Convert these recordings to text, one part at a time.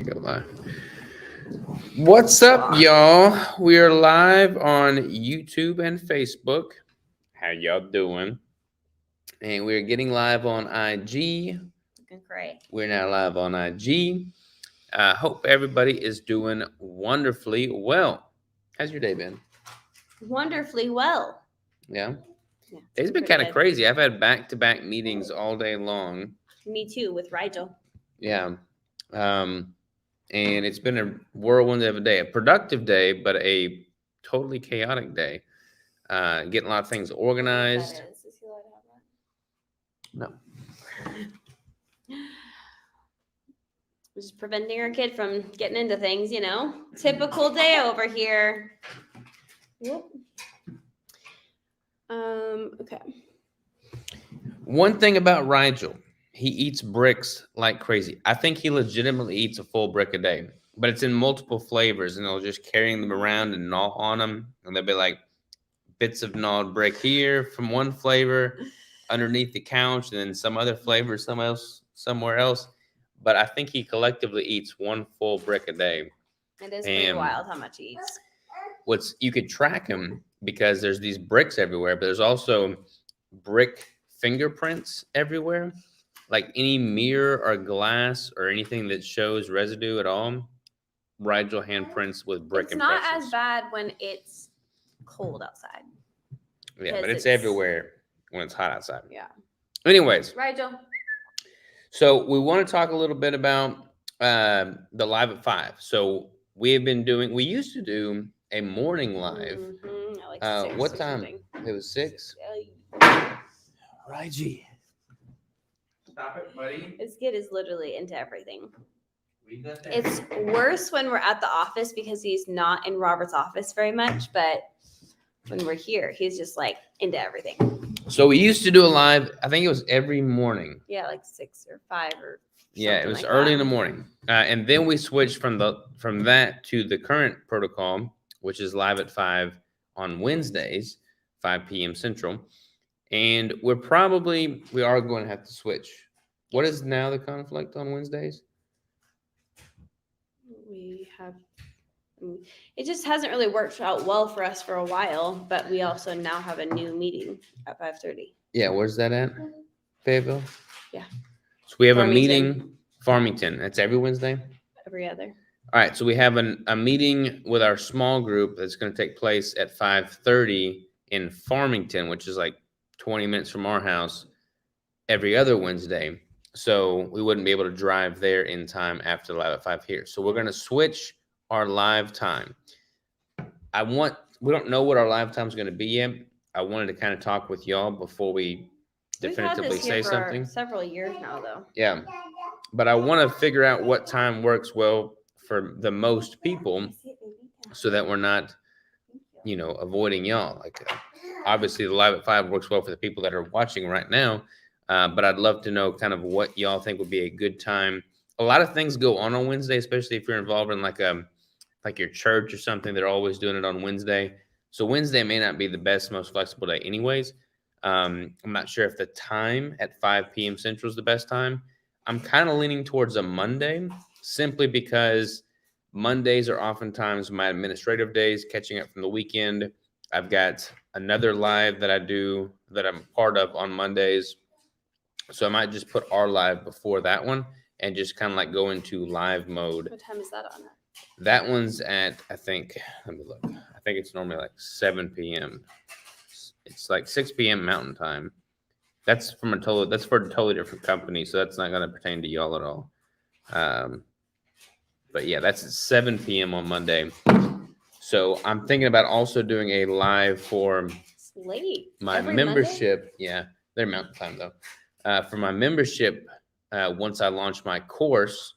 Go live. What's up, y'all? We are live on YouTube and Facebook. How y'all doing? And we're getting live on IG. Looking great. We're now live on IG. Hope everybody is doing wonderfully well. How's your day been? Wonderfully well. Yeah. Yeah, It's been pretty kind of good. crazy. I've had back-to-back meetings all day long. Me too, with Rigel. Yeah. Um, and it's been a whirlwind of a day, a productive day, but a totally chaotic day. Getting a lot of things organized. Is he allowed to No. have that? Just preventing our kid from getting into things, Typical day over here. Whoop. Okay. One thing about Rigel, he eats bricks like crazy. I think he legitimately eats a full brick a day, but it's in multiple flavors, and they'll just carrying them around and gnaw on them, and they'll be like bits of gnawed brick here from one flavor underneath the couch, and then some other flavor somewhere else. But I think he collectively eats one full brick a day. It is pretty And wild how much he eats. you could track him because there's these bricks everywhere, but there's also brick fingerprints everywhere. Like any mirror or glass or anything that shows residue at all, Rigel handprints with brick It's not impressions. as bad when it's cold outside. Yeah, but it's it's- everywhere when it's hot outside. Yeah. Anyways, Rigel. so we want to talk a little bit about the live at 5. So we used to do a morning live. Like 6 What or time? something. It was 6. Raiji. Stop it, buddy. This kid is literally into everything. We got that. It's worse when we're at the office because he's not in Robert's office very much, but when we're here, he's just like into everything. So we used to do a live, I think it was every morning. Yeah, like 6 or 5 or Yeah, it was like early that. in the morning. And then we switched from that to the current protocol, which is live at 5 on Wednesdays, 5 p.m. Central. And we are going to have to switch. What is now the conflict on Wednesdays? We have it just hasn't really worked out well for us for a while, but we also now have a new meeting at 5:30. Yeah, where's that at? Fayetteville? Yeah. So we have Farmington. a meeting, Farmington. That's every Wednesday? Every other. All right, so we have a meeting with our small group that's going to take place at 5:30 in Farmington, which is like 20 minutes from our house, every other Wednesday. So we wouldn't be able to drive there in time after the live at 5 here. So we're going to switch our live time. We don't know what our live time is going to be yet. I wanted to kind of talk with y'all before we definitively say something. Several years now, though. Yeah, but I want to figure out what time works well for the most people, so that we're not, avoiding y'all. Like, obviously, the live at 5 works well for the people that are watching right now. But I'd love to know kind of what y'all think would be a good time. A lot of things go on Wednesday, especially if you're involved in like your church or something. They're always doing it on Wednesday. So Wednesday may not be the best, most flexible day anyways. I'm not sure if the time at 5 p.m. Central is the best time. I'm kind of leaning towards a Monday, simply because Mondays are oftentimes my administrative days, catching up from the weekend. I've got another live that I do that I'm part of on Mondays. So I might just put our live before that one and just kind of like go into live mode. What time is that on? That one's at, let me look. I think it's normally like 7 p.m. It's like 6 p.m. Mountain Time. That's for a totally different company, so that's not going to pertain to y'all at all. But yeah, that's at 7 p.m. on Monday. So I'm thinking about also doing a live for my membership. Monday? Yeah, they're Mountain Time though. For my membership, once I launch my course,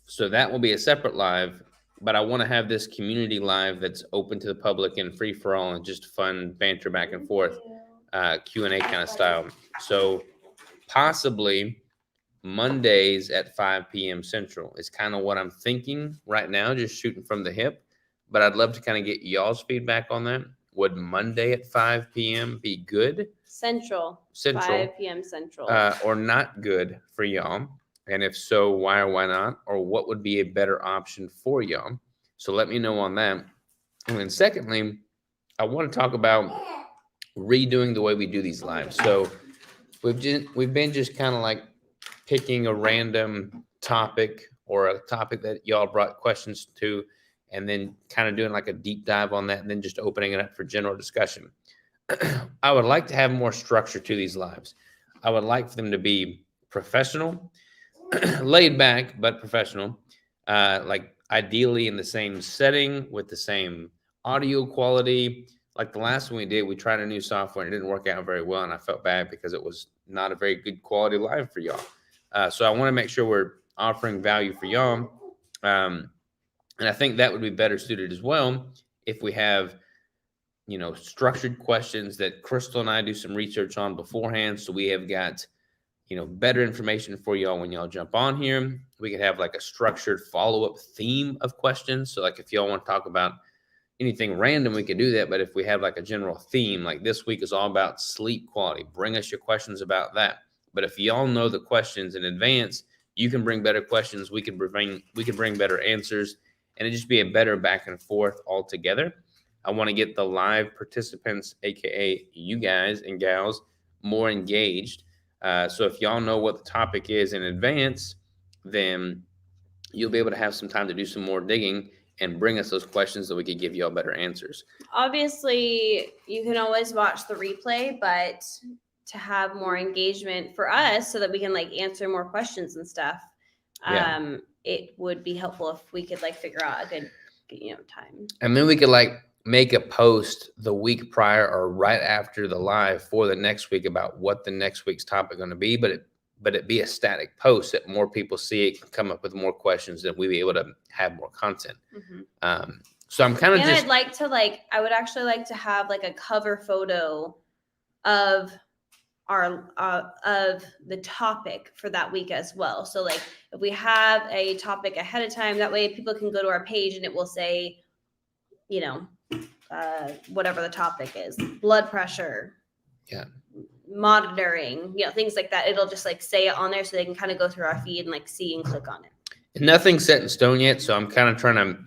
so that will be a separate live. But I want to have this community live that's open to the public and free for all, and just fun banter back and forth, Q&A kind of style. So possibly Mondays at 5 p.m. Central is kind of what I'm thinking right now, just shooting from the hip. But I'd love to kind of get y'all's feedback on that. Would Monday at 5 p.m. be good? Central. 5 p.m. Central. Or not good for y'all? And if so, why or why not? Or what would be a better option for y'all? So let me know on that. And then secondly, I want to talk about redoing the way we do these lives. So we've been just kind of like picking a random topic or a topic that y'all brought questions to, and then kind of doing like a deep dive on that, and then just opening it up for general discussion. I would like to have more structure to these lives. I would like for them to be professional, laid back, but professional. Like ideally in the same setting with the same audio quality. Like the last one we did, we tried a new software and it didn't work out very well, and I felt bad because it was not a very good quality live for y'all. So I want to make sure we're offering value for y'all, and I think that would be better suited as well if we have, structured questions that Crystal and I do some research on beforehand, so we have got better information for y'all when y'all jump on here. We could have like a structured follow-up theme of questions. So like if y'all want to talk about anything random, we could do that. But if we have like a general theme, like this week is all about sleep quality, bring us your questions about that. But if y'all know the questions in advance, you can bring better questions. We can bring better answers, and it just be a better back and forth altogether. I want to get the live participants, aka you guys and gals, more engaged. So if y'all know what the topic is in advance, then you'll be able to have some time to do some more digging and bring us those questions so we could give y'all better answers. Obviously, you can always watch the replay, but to have more engagement for us so that we can like answer more questions and stuff, it would be helpful if we could like figure out a good time. And then we could like make a post the week prior or right after the live for the next week about what the next week's topic is going to be, but it be a static post that more people see it, can come up with more questions, and we be able to have more content. Mm-hmm. So I'm kind of I would actually like to have like a cover photo of our of the topic for that week as well. So like if we have a topic ahead of time, that way people can go to our page and it will say, whatever the topic is, blood pressure, monitoring, things like that. It'll just like say it on there so they can kind of go through our feed and like see and click on it. Nothing's set in stone yet, so I'm kind of trying to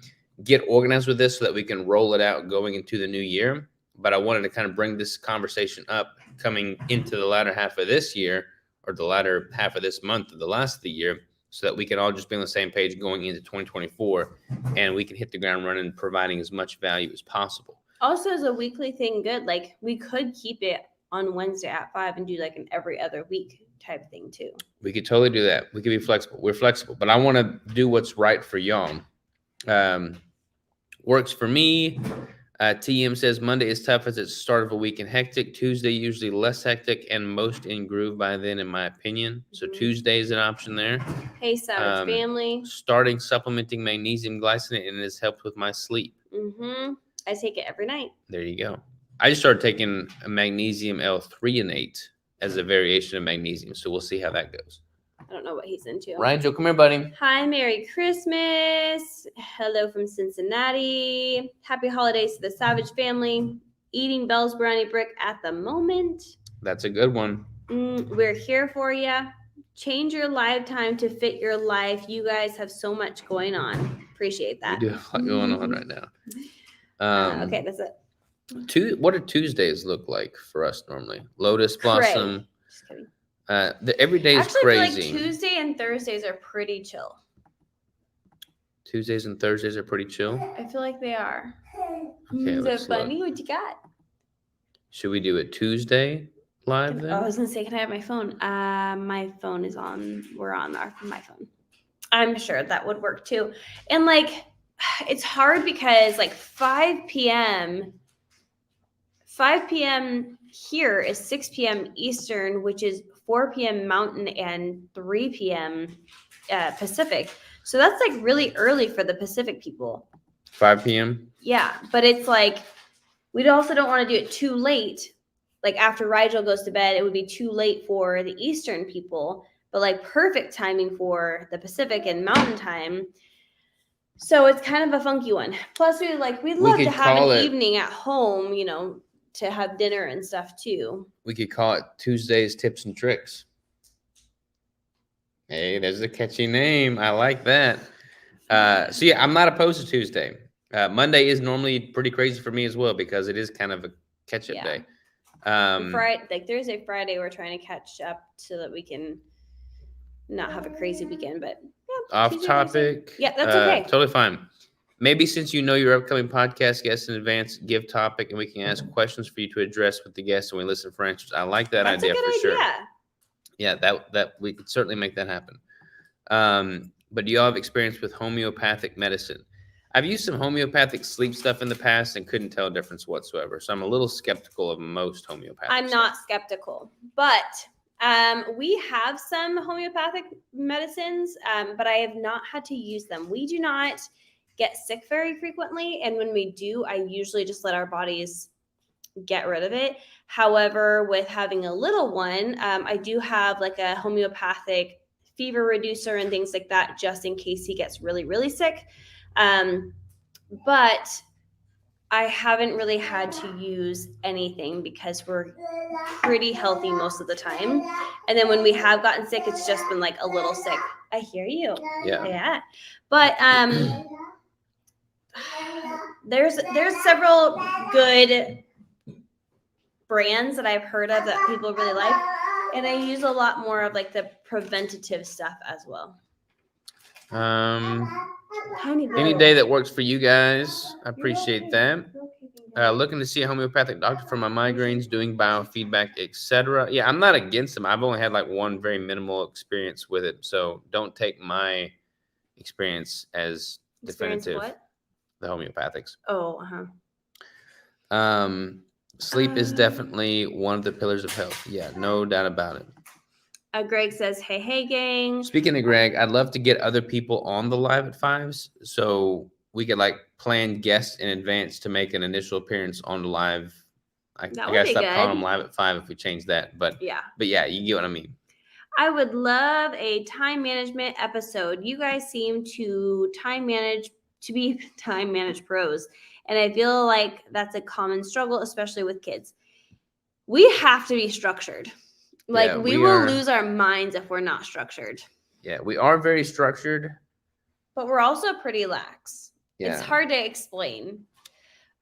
get organized with this so that we can roll it out going into the new year. But I wanted to kind of bring this conversation up coming into the latter half of this year, or the latter half of this month, or the last of the year, so that we can all just be on the same page going into 2024, and we can hit the ground running, providing as much value as possible. Also, as a weekly thing, good. Like we could keep it on Wednesday at 5 and do like an every other week type thing too. We could totally do that. We could be flexible. We're flexible, but I want to do what's right for y'all. Works for me. TM says Monday is tough as it's the start of a week and hectic. Tuesday usually less hectic and most in groove by then, in my opinion. So Tuesday is an option there. Hey, Savage family. Starting supplementing magnesium glycinate, and it has helped with my sleep. I take it every night. There you go. I just started taking a magnesium L-threonate as a variation of magnesium, so we'll see how that goes. I don't know what he's into. Ryan Joe, come here, buddy. Hi, Merry Christmas. Hello from Cincinnati. Happy holidays to the Savage family. Eating Bell's Brownie Brick at the moment. That's a good one. We're here for you. Change your live time to fit your life. You guys have so much going on. Appreciate that. We do have a lot going on right now. Okay, that's it. What do Tuesdays look like for us normally? Lotus Blossom. Just kidding. Every day is crazy. I feel like Tuesday and Thursdays are pretty chill. Tuesdays and Thursdays are pretty chill? I feel like they are. Okay, Is that funny? What you got? Should we do it Tuesday live then? I was going to say, can I have my phone? My phone is on. We're on my phone. I'm sure that would work too. And like, it's hard because like 5 p.m. here is 6 p.m. Eastern, which is 4 p.m. Mountain and 3 p.m. Pacific. So that's like really early for the Pacific people. 5 p.m.? Yeah, but it's like we also don't want to do it too late. Like after Rigel goes to bed, it would be too late for the Eastern people, but like perfect timing for the Pacific and Mountain time. So it's kind of a funky one. Plus, we'd love to have an evening at home, to have dinner and stuff too. We could call it Tuesday's Tips and Tricks. Hey, there's a catchy name. I like that. So yeah, I'm not opposed to Tuesday. Monday is normally pretty crazy for me as well because it is kind of a catch-up Yeah. day. Friday, like Thursday, Friday, we're trying to catch up so that we can not have a crazy weekend. But yeah, Off Tuesday, Thursday. topic. Yeah, that's okay. Totally fine. Maybe since you know your upcoming podcast guests in advance, give topic and we can ask questions for you to address with the guests and we listen for answers. I like that That's idea a good for idea. sure. Yeah, that we could certainly make that happen. But do you all have experience with homeopathic medicine? I've used some homeopathic sleep stuff in the past and couldn't tell a difference whatsoever. So I'm a little skeptical of most homeopathic. I'm not skeptical, but we have some homeopathic medicines, but I have not had to use them. We do not get sick very frequently, and when we do, I usually just let our bodies get rid of it. However, with having a little one, I do have like a homeopathic fever reducer and things like that, just in case he gets really, really sick. But I haven't really had to use anything because we're pretty healthy most of the time. And then when we have gotten sick, it's just been like a little sick. I hear you. Yeah. Yeah. But there's several good brands that I've heard of that people really like. And I use a lot more of like the preventative stuff as well. Any day that works for you guys. I appreciate that. Looking to see a homeopathic doctor for my migraines, doing biofeedback, etc. Yeah, I'm not against them. I've only had like one very minimal experience with it, so don't take my experience as definitive. What? The homeopathics. Oh, Sleep is definitely one of the pillars of health. Yeah, no doubt about it. Greg says, hey, gang. Speaking of Greg, I'd love to get other people on the Live at Fives so we could like plan guests in advance to make an initial appearance on the live. I gotta stop calling them Live at 5 if we change that. But yeah, you get what I mean. I would love a time management episode. You guys seem to be time manage pros. And I feel like that's a common struggle, especially with kids. We have to be structured. Like we will lose our minds if we're not structured. Yeah, we are very structured. But we're also pretty lax. Yeah. It's hard to explain.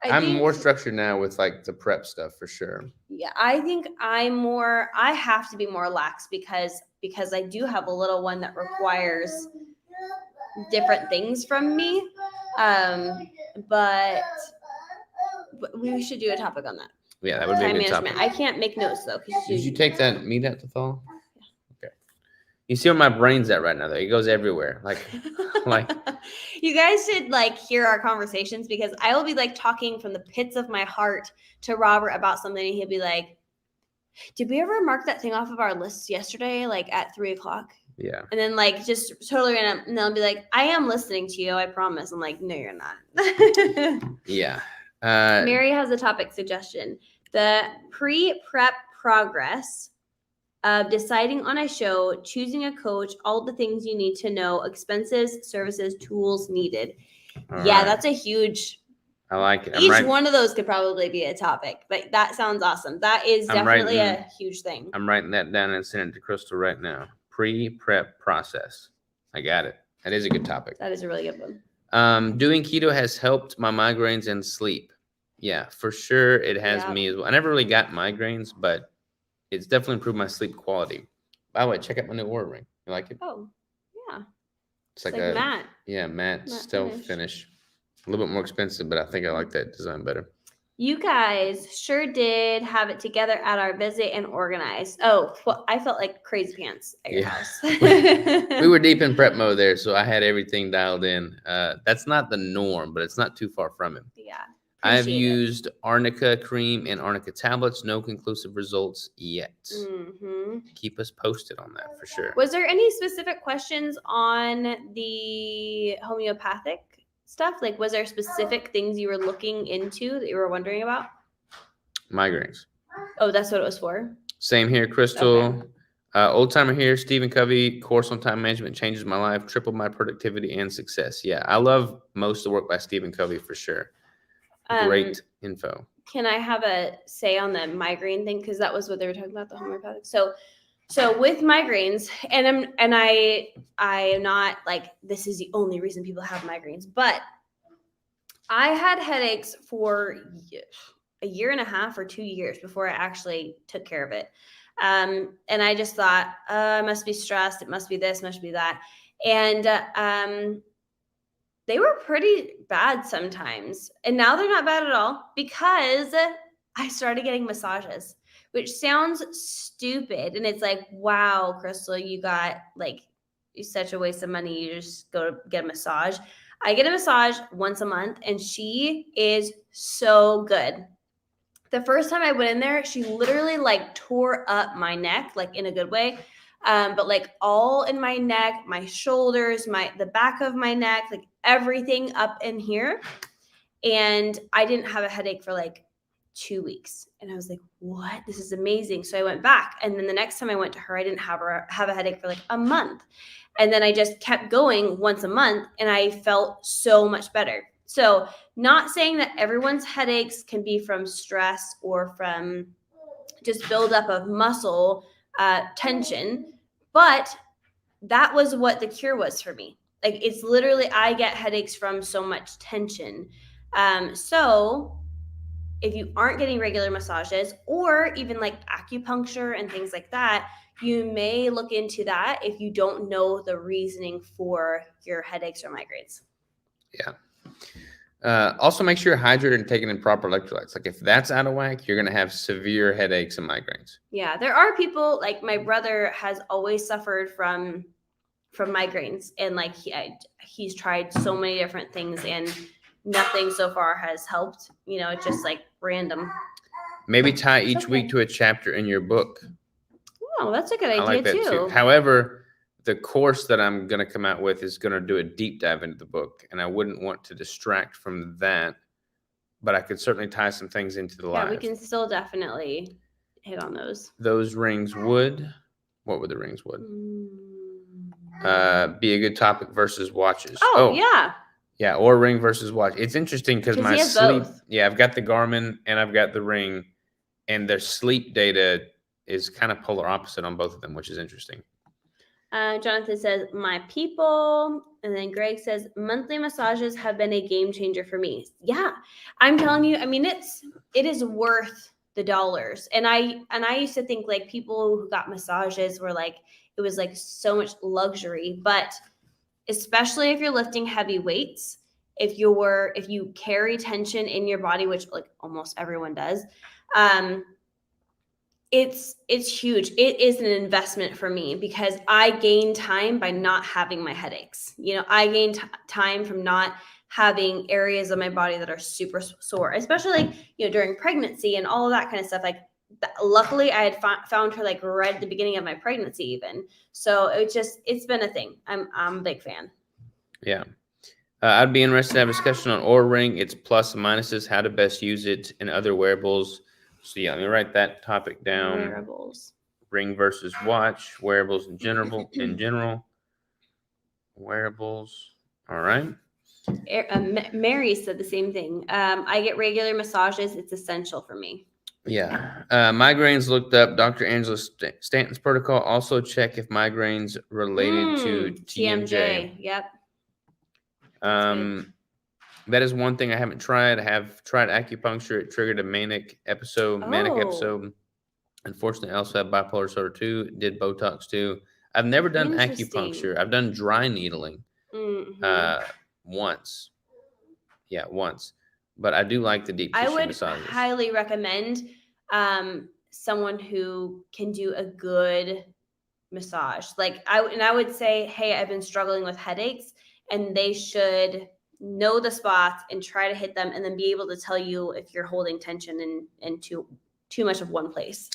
I'm more structured now with like the prep stuff for sure. Yeah, I think I have to be more lax because I do have a little one that requires different things from me. But we should do a topic on that. Yeah, that would be a good topic. I can't make notes though. Did you take that meat out to thaw? Yeah. Okay. You see where my brain's at right now though. It goes everywhere. Like you guys should like hear our conversations because I will be like talking from the pits of my heart to Robert about something and he'll be like, did we ever mark that thing off of our list yesterday like at 3:00? Yeah. And then like just totally random and they'll be like, I am listening to you, I promise. I'm like, no, you're not. Yeah. Mary has a topic suggestion. The pre-prep progress of deciding on a show, choosing a coach, all the things you need to know, expenses, services, tools needed. Yeah, that's a huge. I like it. Each one of those could probably be a topic, but that sounds awesome. That is definitely a huge thing. I'm writing that down and sending it to Crystal right now. Pre-prep process. I got it. That is a good topic. That is a really good one. Doing keto has helped my migraines and sleep. Yeah, for sure it has me as well. I never really got migraines, but it's definitely improved my sleep quality. By the way, check out my new Oura ring. You like it? Oh, yeah. It's like a matte. Yeah, matte stealth finish. A little bit more expensive, but I think I like that design better. You guys sure did have it together at our visit and organized. Oh, well, I felt like crazy pants at your house. We were deep in prep mode there, so I had everything dialed in. That's not the norm, but it's not too far from it. Yeah. I've used Arnica cream and Arnica tablets. No conclusive results yet. Mm-hmm. Keep us posted on that for sure. Was there any specific questions on the homeopathic stuff? Like, was there specific things you were looking into that you were wondering about? Migraines. Oh, that's what it was for? Same here, Crystal. Okay. Old timer here, Stephen Covey, course on time management changes my life, tripled my productivity and success. Yeah, I love most of the work by Stephen Covey for sure. Great info. Can I have a say on the migraine thing? Because that was what they were talking about, the homeopathic. So So with migraines, and I am not like this is the only reason people have migraines, but I had headaches for a year and a half or 2 years before I actually took care of it. And I just thought, I must be stressed. It must be this, must be that. And they were pretty bad sometimes. And now they're not bad at all because I started getting massages, which sounds stupid. And it's like, wow, Crystal, you got like, you're such a waste of money. You just go to get a massage. I get a massage once a month and she is so good. The first time I went in there, she literally like tore up my neck, like in a good way. But like all in my neck, my shoulders, the back of my neck, like everything up in here. And I didn't have a headache for like 2 weeks. And I was like, what? This is amazing. So I went back. And then the next time I went to her, I didn't have a headache for like a month. And then I just kept going once a month and I felt so much better. So not saying that everyone's headaches can be from stress or from just buildup of muscle tension, but that was what the cure was for me. Like it's literally, I get headaches from so much tension. So if you aren't getting regular massages or even like acupuncture and things like that, you may look into that if you don't know the reasoning for your headaches or migraines. Yeah. Also, make sure you're hydrated and taking in proper electrolytes. Like if that's out of whack, you're going to have severe headaches and migraines. Yeah, there are people like my brother has always suffered from migraines, and like he's tried so many different things, and nothing so far has helped. You know, it's just like random. Maybe tie each week to a chapter in your book. Oh, that's a good idea I like that too. However, the course that I'm going to come out with is going to do a deep dive into the book, and I wouldn't want to distract from that, but I could certainly tie some things into the live. Yeah, we can still definitely hit on those. Those rings would, what would the rings would? Be a good topic versus watches. Oh, yeah. Yeah, or ring versus watch. It's interesting because my sleep, both. Yeah, I've got the Garmin and I've got the ring, and their sleep data is kind of polar opposite on both of them, which is interesting. Jonathan says, my people. And then Greg says, monthly massages have been a game changer for me. Yeah, I'm telling you, I mean, it is worth the dollars. And I used to think like people who got massages were like, it was like so much luxury, but especially if you're lifting heavy weights, if you carry tension in your body, which like almost everyone does, it's huge. It is an investment for me because I gain time by not having my headaches. You know, I gain time from not having areas of my body that are super sore, especially like, you know, during pregnancy and all of that kind of stuff. Like luckily I had found her like right at the beginning of my pregnancy even. So it's been a thing. I'm a big fan. Yeah. I'd be interested to have a discussion on Oura Ring, its plus and minuses, how to best use it in other wearables. So yeah, let me write that topic down. Wearables. Ring versus watch, wearables in general, wearables. All right. Mary said the same thing. I get regular massages. It's essential for me. Yeah. Migraines looked up. Dr. Angela Stanton's protocol. Also check if migraines related to TMJ. Yep. That is one thing I haven't tried. I have tried acupuncture. It triggered a manic episode. Unfortunately, I also have bipolar disorder too. Did Botox too. I've never done acupuncture. I've done dry needling once. Yeah, once. But I do like the deep tissue massages. I would highly recommend someone who can do a good massage. Like I would say, hey, I've been struggling with headaches, and they should know the spots and try to hit them, and then be able to tell you if you're holding tension in too much of one place.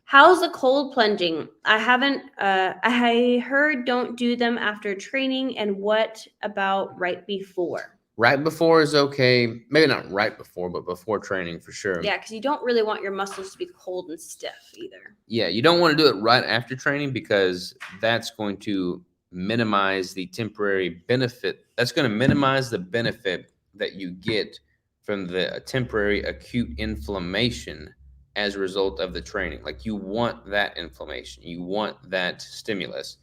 How's the cold plunging? I haven't. I heard don't do them after training. And what about right before? Right before is okay. Maybe not right before, but before training for sure. Yeah, because you don't really want your muscles to be cold and stiff either. Yeah, you don't want to do it right after training because that's going to minimize the temporary benefit. That's going to minimize the benefit that you get from the temporary acute inflammation as a result of the training. Like you want that inflammation, you want that stimulus,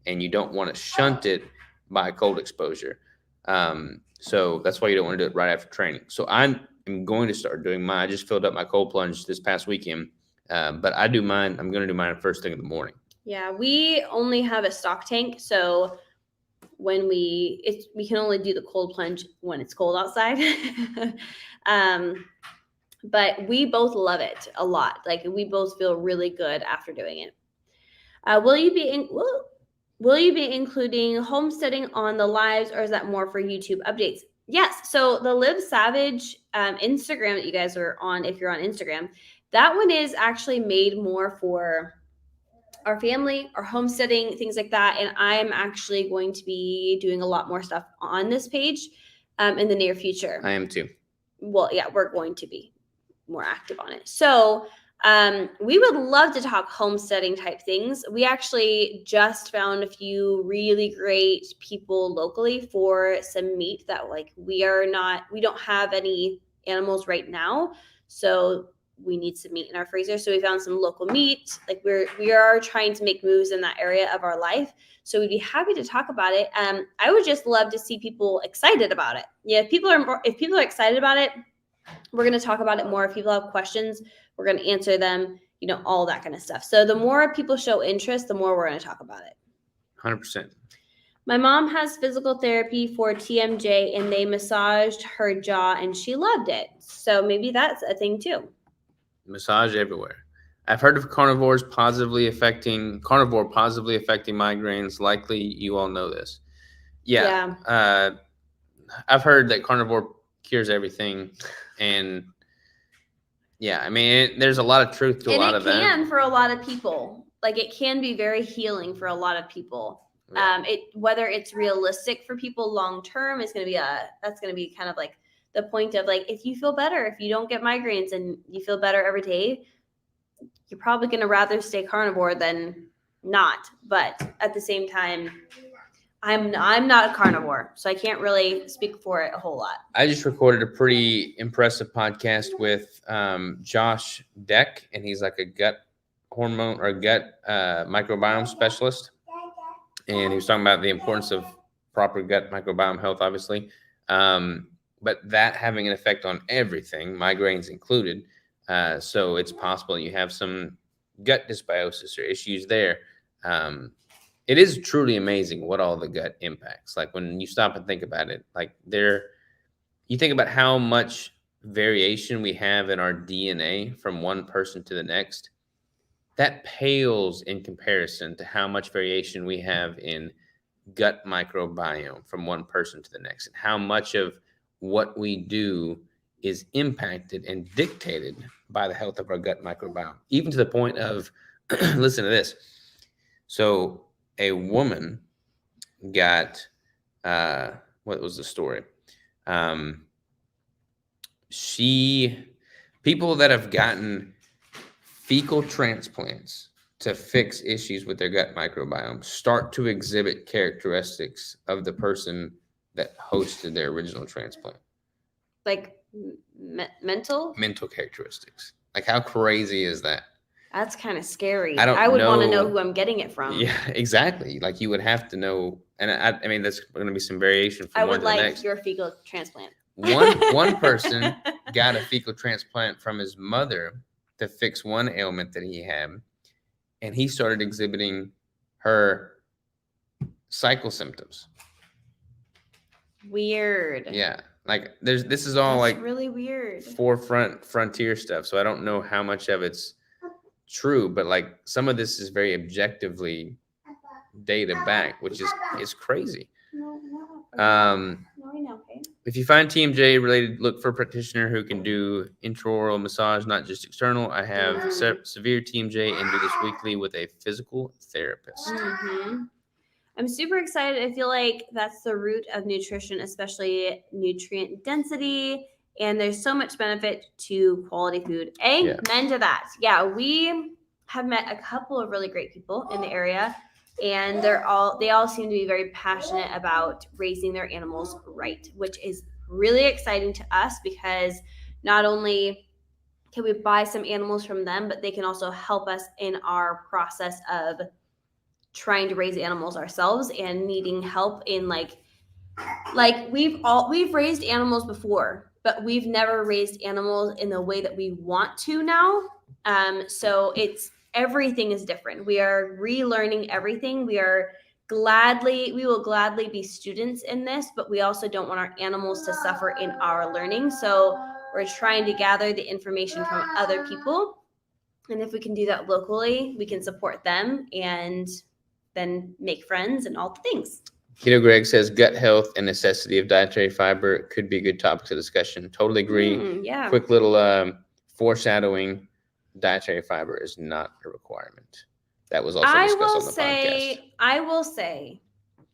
and you don't want to shunt it by cold exposure. So that's why you don't want to do it right after training. So I'm going to start doing mine. I just filled up my cold plunge this past weekend, but I do mine. I'm going to do mine first thing in the morning. Yeah, we only have a stock tank, so when we can only do the cold plunge when it's cold outside. But we both love it a lot. Like we both feel really good after doing it. Will you be including homesteading on the lives, or is that more for YouTube updates? Yes. So the Live Savage Instagram that you guys are on, if you're on Instagram, that one is actually made more for our family, our homesteading, things like that. And I'm actually going to be doing a lot more stuff on this page in the near future. I am too. Well, yeah, we're going to be more active on it. So we would love to talk homesteading type things. We actually just found a few really great people locally for some meat that we don't have any animals right now. So we need some meat in our freezer. So we found some local meat. Like we are trying to make moves in that area of our life. So we'd be happy to talk about it. I would just love to see people excited about it. Yeah, if people are excited about it, we're going to talk about it more. If people have questions, we're going to answer them, all that kind of stuff. So the more people show interest, the more we're going to talk about it. 100%. My mom has physical therapy for TMJ, and they massaged her jaw and she loved it. So maybe that's a thing too. Massage everywhere. I've heard of carnivore positively affecting migraines. Likely you all know this. Yeah. I've heard that carnivore cures everything, and yeah, I mean there's a lot of truth to a lot of that. And it can for a lot of people. Like it can be very healing for a lot of people. Yeah. Whether it's realistic for people long term that's going to be kind of like the point of like, if you feel better, if you don't get migraines and you feel better every day, you're probably going to rather stay carnivore than not. But at the same time, I'm not a carnivore, so I can't really speak for it a whole lot. I just recorded a pretty impressive podcast with Josh Deck, and he's like a gut hormone or gut microbiome specialist. And he was talking about the importance of proper gut microbiome health, obviously. But that having an effect on everything, migraines included. So it's possible you have some gut dysbiosis or issues there. It is truly amazing what all the gut impacts. Like when you stop and think about it, you think about how much variation we have in our DNA from one person to the next. That pales in comparison to how much variation we have in gut microbiome from one person to the next, and how much of what we do is impacted and dictated by the health of our gut microbiome, even to the point of, listen to this. So a woman got, what was the story? People that have gotten fecal transplants to fix issues with their gut microbiome start to exhibit characteristics of the person that hosted their original transplant. Like mental characteristics. Like how crazy is that? That's kind of scary. I would want to know who I'm getting it from. Yeah, exactly. Like you would have to know, and I mean that's going to be some variation from one to the next. I would like your fecal transplant. One person got a fecal transplant from his mother to fix one ailment that he had, and he started exhibiting her cycle symptoms. Weird. Yeah. Like this is all That's like really weird frontier stuff. So I don't know how much of it's true, but like some of this is very objectively data back, which is crazy. If you find TMJ related, look for a practitioner who can do intraoral massage, not just external. I have severe TMJ and do this weekly with a physical therapist. Mm-hmm. I'm super excited. I feel like that's the root of nutrition, especially nutrient density. And there's so much benefit to quality food. Amen to that. Yeah, we have met a couple of really great people in the area, and they all seem to be very passionate about raising their animals right, which is really exciting to us because not only can we buy some animals from them, but they can also help us in our process of trying to raise animals ourselves and needing help in like we've raised animals before, but we've never raised animals in the way that we want to now. So it's everything is different. We are relearning everything. We will gladly be students in this, but we also don't want our animals to suffer in our learning. So we're trying to gather the information from other people. And if we can do that locally, we can support them and then make friends and all the things. Keto Greg says gut health and necessity of dietary fiber could be good topics of discussion. Totally agree. Yeah. Quick little foreshadowing. Dietary fiber is not a requirement. That was also discussed on the podcast. I will say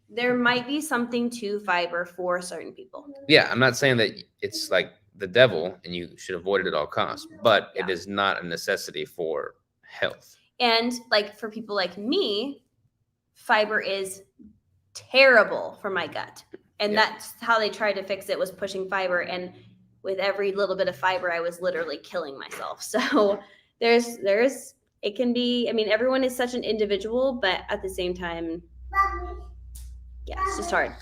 there might be something to fiber for certain people. Yeah, I'm not saying that it's like the devil and you should avoid it at all costs, but Yeah. it is not a necessity for health. And like for people like me, fiber is terrible for my gut. And Yeah. that's how they tried to fix it, was pushing fiber. And with every little bit of fiber, I was literally killing myself. So it can be, I mean, everyone is such an individual, but at the same time, yeah, it's just hard.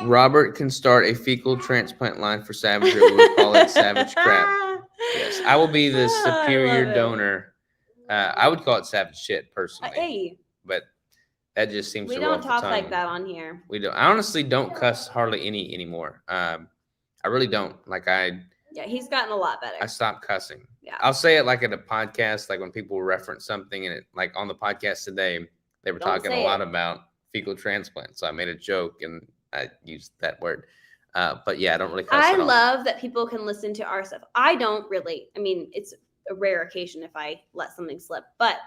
Robert can start a fecal transplant line for Savager. We would call it Savage Crap. Yes, I will be the superior donor. I would call it savage shit personally. Hey, but that just seems we to roll don't off the talk tongue. like that on here. We don't. I honestly don't cuss hardly any anymore. I really don't. Like Yeah, he's gotten a lot better. I stopped cussing. Yeah. I'll say it like at a podcast, like when people reference something, and it like on the podcast today, they were talking a lot about fecal transplant. So I made a joke and I used that word. But yeah, I don't really cuss I at all. love that people can listen to our stuff. I don't really. I mean, it's a rare occasion if I let something slip, but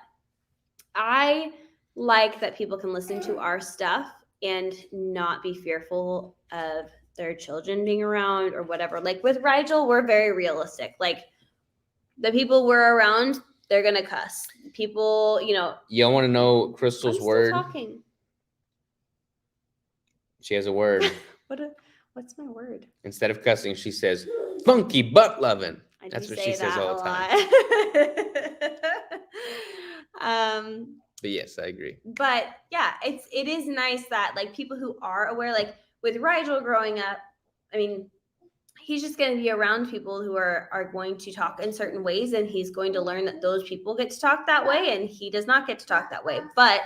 I like that people can listen to our stuff and not be fearful of their children being around or whatever. Like with Rigel, we're very realistic. Like the people we're around, they're gonna cuss. People, Y'all want to know Crystal's I'm word? still talking. She has a word. What's my word? Instead of cussing, she says funky butt loving. That's what she says all the time. But yes, I agree. But yeah, it is nice that like people who are aware, like with Rigel growing up, I mean, he's just going to be around people who are going to talk in certain ways, and he's going to learn that those people get to talk that way and he does not get to talk that way. But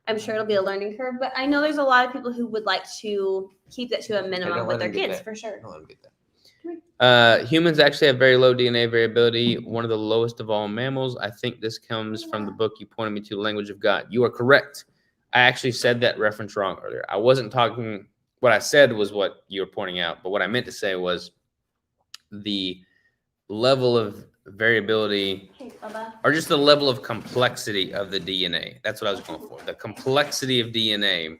I'm sure it'll be a learning curve. But I know there's a lot of people who would like to keep that to a minimum with their kids, for sure. Don't let him get that. Humans actually have very low DNA variability, one of the lowest of all mammals. I think this comes from the book you pointed me to, Language of God. You are correct. I actually said that reference wrong earlier. I wasn't talking, what I said was what you were pointing out, but what I meant to say was the level of variability or just the level of complexity of the DNA. That's what I was going for. The complexity of DNA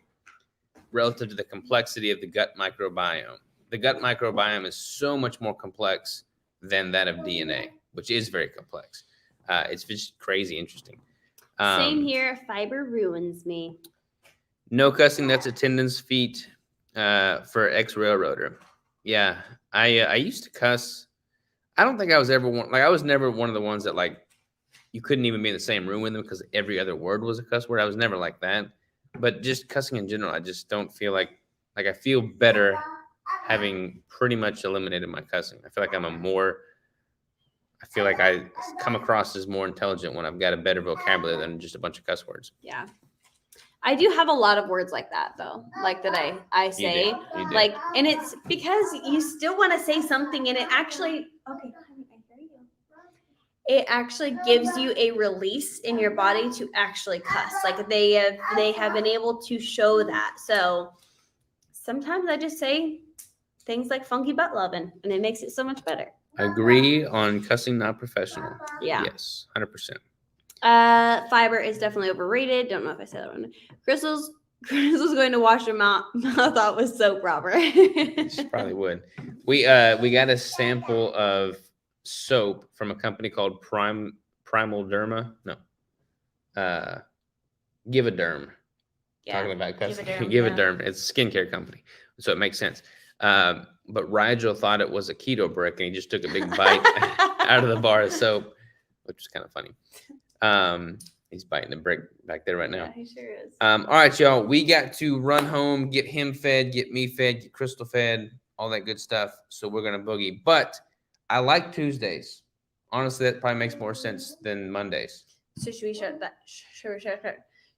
relative to the complexity of the gut microbiome. The gut microbiome is so much more complex than that of DNA, which is very complex. It's just crazy interesting. Same here. Fiber ruins me. No cussing. That's attendance feat for ex-railroader. Yeah, I used to cuss. I don't think I was ever one. Like I was never one of the ones that like you couldn't even be in the same room with them because every other word was a cuss word. I was never like that. But just cussing in general, I just don't feel like I feel better having pretty much eliminated my cussing. I feel like I feel like I come across as more intelligent when I've got a better vocabulary than just a bunch of cuss words. Yeah. I do have a lot of words like that though. Like that I say. You do. Like, and it's because you still want to say something and it actually, okay, honey, I hear you. It actually gives you a release in your body to actually cuss. Like they have been able to show that. So sometimes I just say things like funky butt loving and it makes it so much better. I agree on cussing not professional. Yeah. Yes, 100%. Fiber is definitely overrated. Don't know if I said that one. Crystal's going to wash her mouth out with soap, Robert. She probably would. We got a sample of soap from a company called Primal Derma. No. Give a Derm. Yeah. Talking about cussing. Give a Derm, Give a Derm. It's a skincare company. So it makes sense. But Rigel thought it was a keto brick, and he just took a big bite out of the bar of soap, which was kind of funny. He's biting the brick back there right now. Yeah, he sure is. All right, y'all. We got to run home, get him fed, get me fed, get Crystal fed, all that good stuff. So we're gonna boogie. But I like Tuesdays. Honestly, that probably makes more sense than Mondays. So should we start that?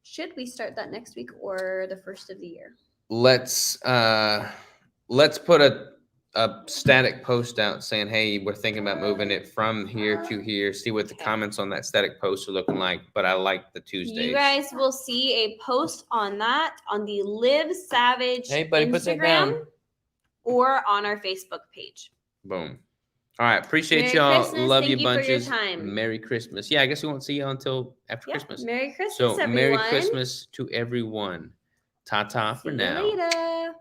Should we start that next week or the first of the year? Let's put a static post out saying, hey, we're thinking about moving it from here to here. See what the comments on that static post are looking like. But I like the Tuesdays. You guys will see a post on that on the Live Savage Hey, buddy, put that down. Instagram or on our Facebook page. Boom. All right. Appreciate Merry y'all. Christmas. Love Thank you you for your bunches. time. Merry Christmas. Yeah, I guess we won't see y'all until after Yeah, Christmas. Merry Christmas, So everyone. Merry Christmas to everyone. Ta-ta for See you now. later.